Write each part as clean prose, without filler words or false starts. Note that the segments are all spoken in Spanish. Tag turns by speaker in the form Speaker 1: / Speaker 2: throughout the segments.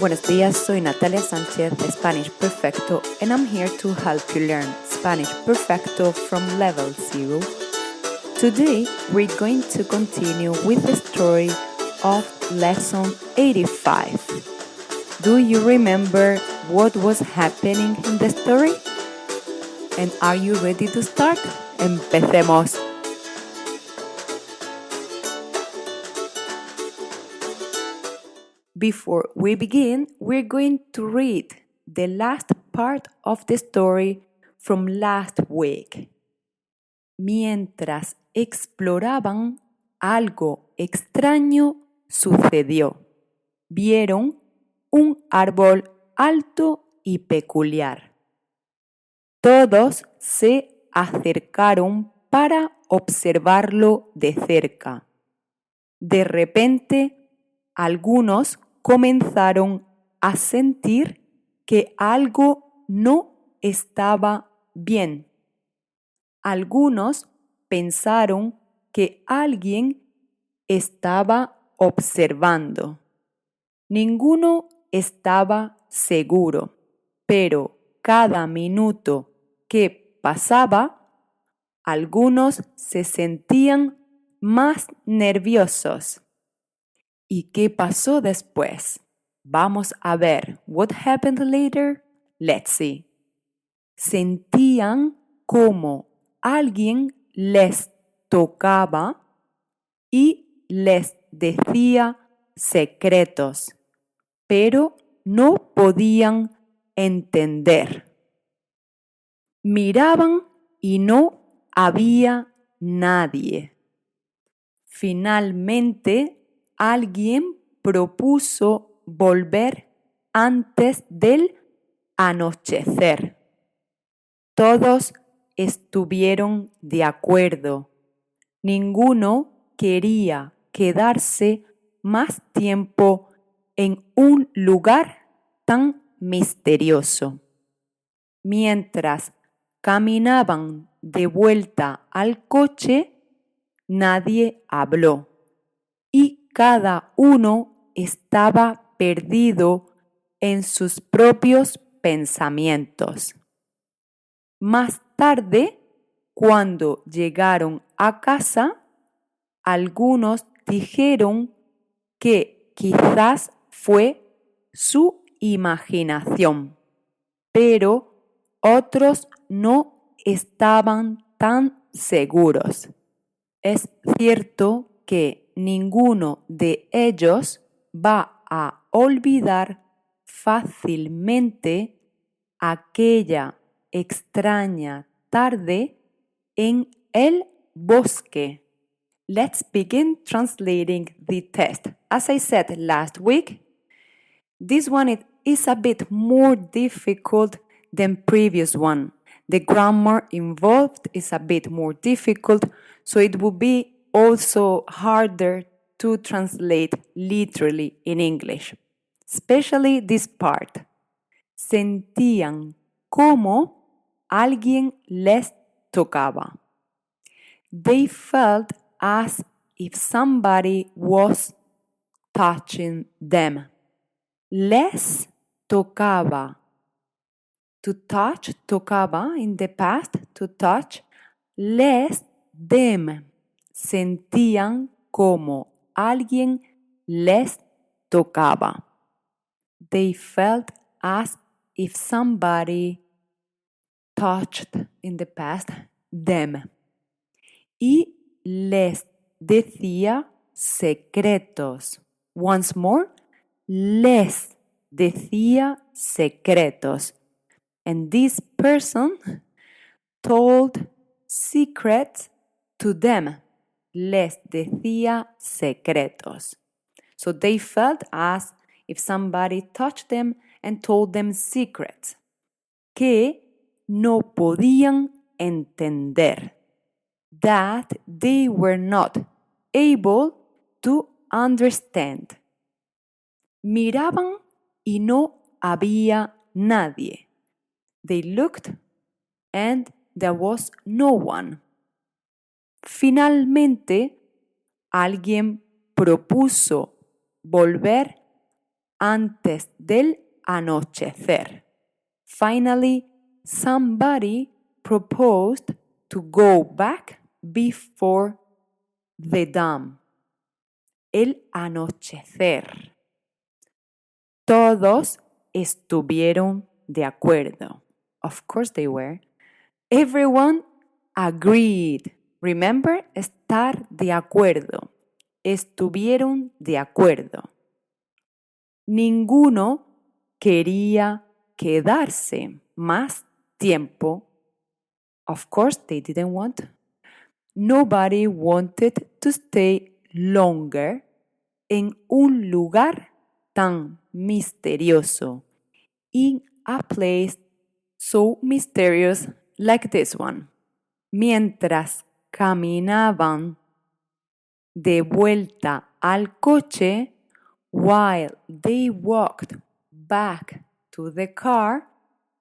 Speaker 1: Buenos días, soy Natalia Sánchez de Spanish Perfecto and I'm here to help you learn Spanish Perfecto from level 0. Today we're going to continue with the story of lesson 85. Do you remember what was happening in the story? And are you ready to start? Empecemos. Before we begin, we're going to read the last part of the story from last week. Mientras exploraban, algo extraño sucedió. Vieron un árbol alto y peculiar. Todos se acercaron para observarlo de cerca. De repente, algunos comenzaron a sentir que algo no estaba bien. Algunos pensaron que alguien estaba observando. Ninguno estaba seguro, pero cada minuto que pasaba, algunos se sentían más nerviosos. ¿Y qué pasó después? Vamos a ver. What happened later? Let's see. Sentían como alguien les tocaba y les decía secretos, pero no podían entender. Miraban y no había nadie. Finalmente, alguien propuso volver antes del anochecer. Todos estuvieron de acuerdo. Ninguno quería quedarse más tiempo en un lugar tan misterioso. Mientras caminaban de vuelta al coche, nadie habló y cada uno estaba perdido en sus propios pensamientos. Más tarde, cuando llegaron a casa, algunos dijeron que quizás fue su imaginación, pero otros no estaban tan seguros. Es cierto que ninguno de ellos va a olvidar fácilmente aquella extraña tarde en el bosque. Let's begin translating the test. As I said last week, this one is a bit more difficult than previous one. The grammar involved is a bit more difficult, so it will be also harder to translate literally in English, especially this part. Sentían como alguien les tocaba. They felt as if somebody was touching them. Les tocaba. To touch, tocaba in the past, to touch. Les, them. Sentían como alguien les tocaba. They felt as if somebody touched in the past them. Y les decía secretos. Once more, les decía secretos. And this person told secrets to them. Les decía secretos. So they felt as if somebody touched them and told them secrets que no podían entender. That they were not able to understand. Miraban y no había nadie. They looked and there was no one. Finalmente, alguien propuso volver antes del anochecer. Finally, somebody proposed to go back before the dawn. El anochecer. Todos estuvieron de acuerdo. Of course they were. Everyone agreed. Remember, estar de acuerdo. Estuvieron de acuerdo. Ninguno quería quedarse más tiempo. Of course, they didn't want. Nobody wanted to stay longer en un lugar tan misterioso. In a place so mysterious like this one. Mientras caminaban de vuelta al coche, while they walked back to the car,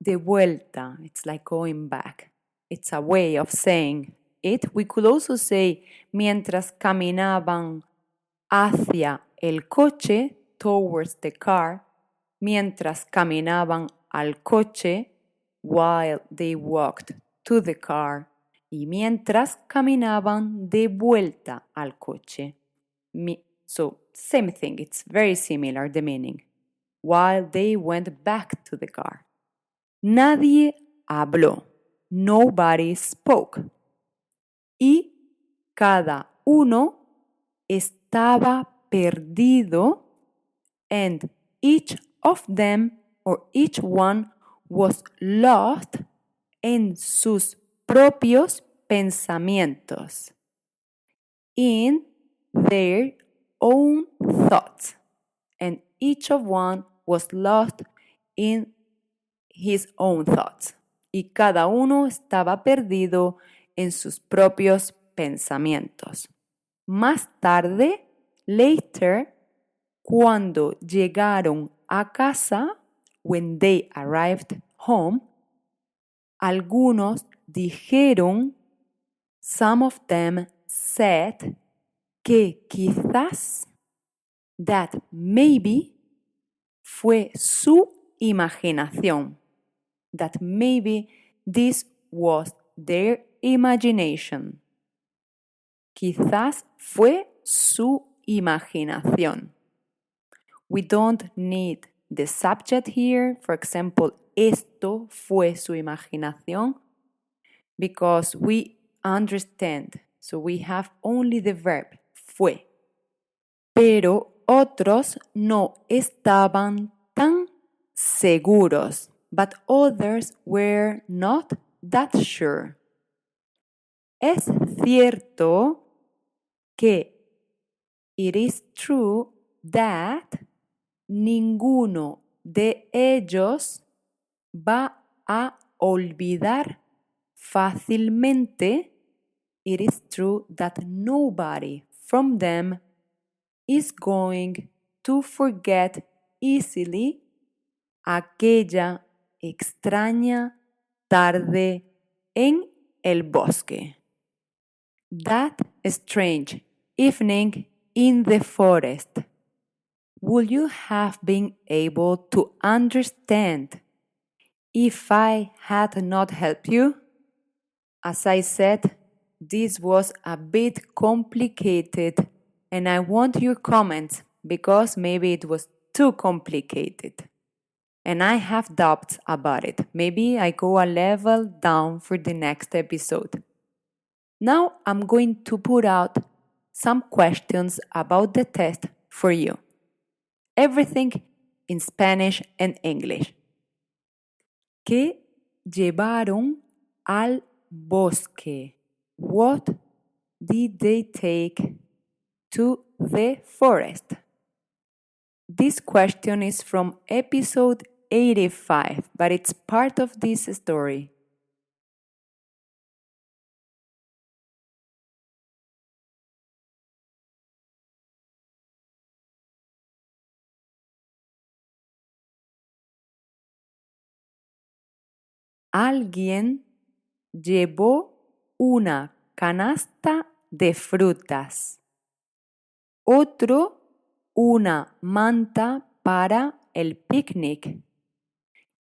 Speaker 1: de vuelta, it's like going back. It's a way of saying it. We could also say mientras caminaban hacia el coche, towards the car, mientras caminaban al coche, while they walked to the car, y mientras caminaban de vuelta al coche. So, same thing, it's very similar, the meaning. While they went back to the car. Nadie habló. Nobody spoke. Y cada uno estaba perdido, and each of them or each one was lost en sus propios pensamientos, in their own thoughts, and each of one was lost in his own thoughts. Y cada uno estaba perdido en sus propios pensamientos. Más tarde, later, cuando llegaron a casa, when they arrived home, algunos dijeron, some of them said, que quizás, that maybe, fue su imaginación. That maybe this was their imagination. Quizás fue su imaginación. We don't need the subject here. For example, esto fue su imaginación, because we understand. So we have only the verb, fue. Pero otros no estaban tan seguros, but others were not that sure. Es cierto que it is true that ninguno de ellos va a olvidar fácilmente. It is true that nobody from them is going to forget easily aquella extraña tarde en el bosque. That strange evening in the forest. Would you have been able to understand if I had not helped you? As I said, this was a bit complicated, and I want your comments because maybe it was too complicated. And I have doubts about it. Maybe I go a level down for the next episode. Now I'm going to put out some questions about the test for you. Everything in Spanish and English. ¿Qué llevaron al bosque? What did they take to the forest? This question is from episode 85, but it's part of this story. Alguien llevó una canasta de frutas. Otro una manta para el picnic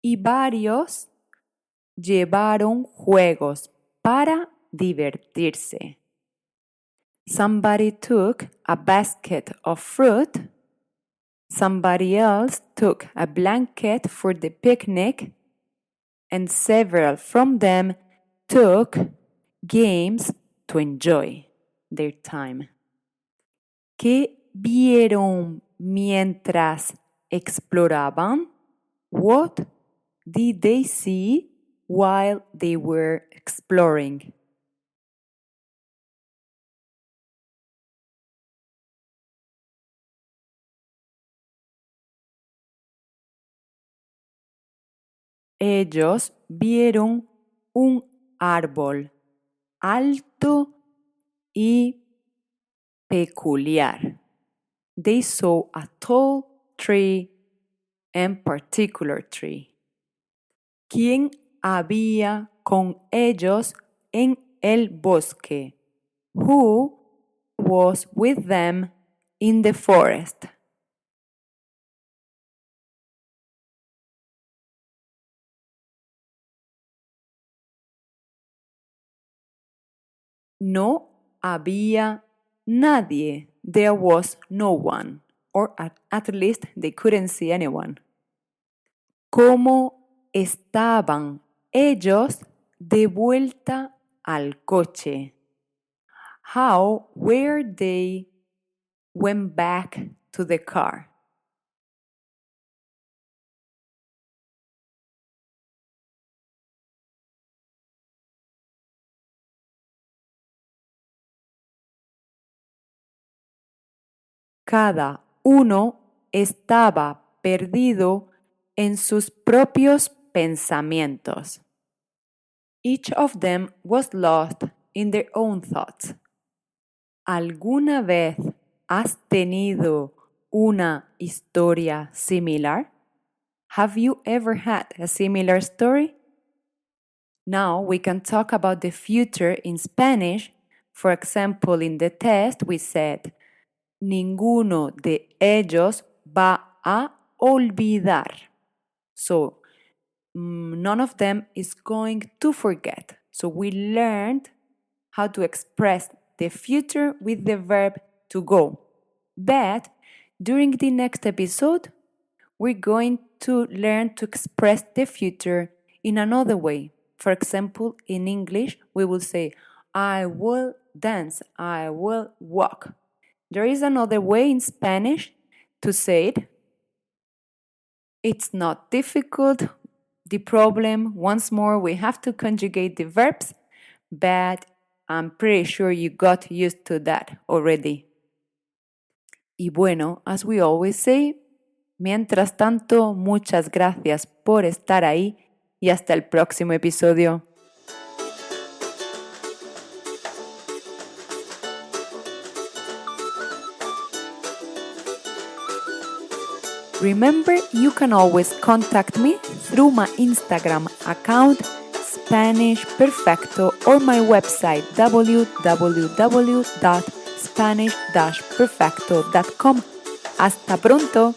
Speaker 1: y varios llevaron juegos para divertirse. Somebody took a basket of fruit. Somebody else took a blanket for the picnic, and several from them took games to enjoy their time. ¿Qué vieron mientras exploraban? What did they see while they were exploring? Ellos vieron un árbol alto y peculiar. They saw a tall tree and particular tree. ¿Quién había con ellos en el bosque? Who was with them in the forest? No había nadie. There was no one. Or at least they couldn't see anyone. ¿Cómo estaban ellos de vuelta al coche? How were they when back to the car? Cada uno estaba perdido en sus propios pensamientos. Each of them was lost in their own thoughts. ¿Alguna vez has tenido una historia similar? Have you ever had a similar story? Now we can talk about the future in Spanish. For example, in the test we said, ninguno de ellos va a olvidar. So, none of them is going to forget. So we learned how to express the future with the verb to go. But during the next episode, we're going to learn to express the future in another way. For example, in English, we will say, I will dance, I will walk. There is another way in Spanish to say it. It's not difficult. The problem, once more, we have to conjugate the verbs, but I'm pretty sure you got used to that already. Y bueno, as we always say, mientras tanto, muchas gracias por estar ahí y hasta el próximo episodio. Remember, you can always contact me through my Instagram account, Spanish Perfecto, or my website, www.spanish-perfecto.com. Hasta pronto!